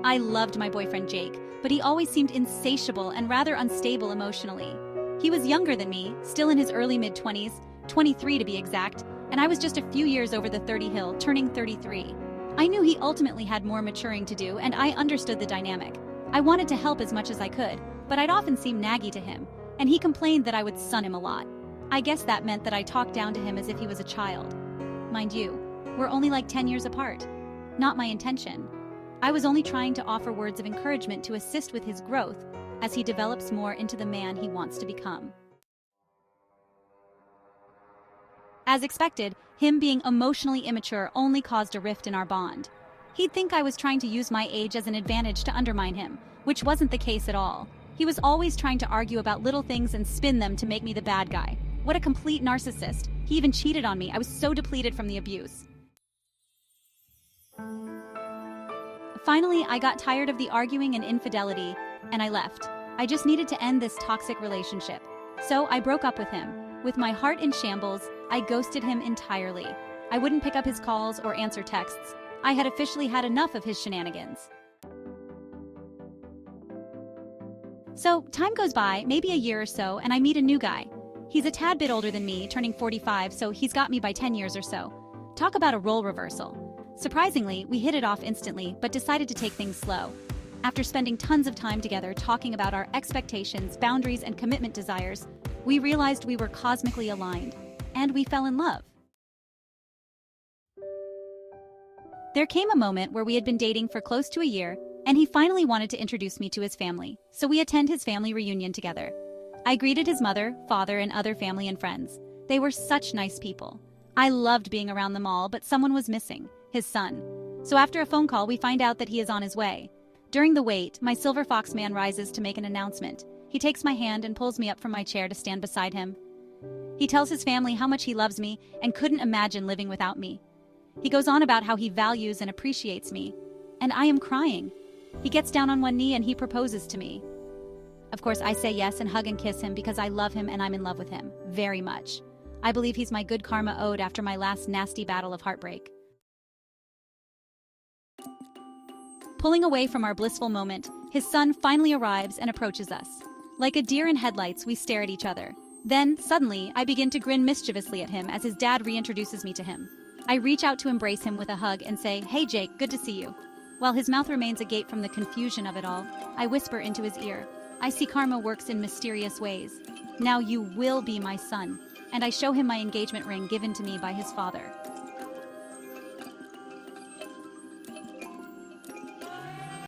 I loved my boyfriend Jake, but he always seemed insatiable and rather unstable emotionally. He was younger than me, still in his early mid-20s, 23 to be exact, and I was just a few years over the 30 hill, turning 33. I knew he ultimately had more maturing to do, and I understood the dynamic. I wanted to help as much as I could, but I'd often seem naggy to him, and he complained that I would son him a lot. I guess that meant that I talked down to him as if he was a child. Mind you, we're only like 10 years apart. Not my intention. I was only trying to offer words of encouragement to assist with his growth as he develops more into the man he wants to become. As expected, him being emotionally immature only caused a rift in our bond. He'd think I was trying to use my age as an advantage to undermine him, which wasn't the case at all. He was always trying to argue about little things and spin them to make me the bad guy. What a complete narcissist. He even cheated on me. I was so depleted from the abuse. Finally, I got tired of the arguing and infidelity, and I left. I just needed to end this toxic relationship. So I broke up with him. With my heart in shambles, I ghosted him entirely. I wouldn't pick up his calls or answer texts. I had officially had enough of his shenanigans. So, time goes by, maybe a year or so, and I meet a new guy. He's a tad bit older than me, turning 45, so he's got me by 10 years or so. Talk about a role reversal. Surprisingly, we hit it off instantly, but decided to take things slow. After spending tons of time together talking about our expectations, boundaries, and commitment desires, we realized we were cosmically aligned, and we fell in love. There came a moment where we had been dating for close to a year, and he finally wanted to introduce me to his family, so we attend his family reunion together. I greeted his mother, father, and other family and friends. They were such nice people. I loved being around them all, but someone was missing, his son. So after a phone call, we find out that he is on his way. During the wait, my silver fox man rises to make an announcement. He takes my hand and pulls me up from my chair to stand beside him. He tells his family how much he loves me and couldn't imagine living without me. He goes on about how he values and appreciates me. And I am crying. He gets down on one knee and he proposes to me. Of course, I say yes and hug and kiss him because I love him and I'm in love with him. Very much. I believe he's my good karma owed after my last nasty battle of heartbreak. Pulling away from our blissful moment, his son finally arrives and approaches us. Like a deer in headlights, we stare at each other. Then, suddenly, I begin to grin mischievously at him as his dad reintroduces me to him. I reach out to embrace him with a hug and say, "Hey Jake, good to see you." While his mouth remains agape from the confusion of it all, I whisper into his ear, "I see karma works in mysterious ways. Now you will be my son." And I show him my engagement ring given to me by his father.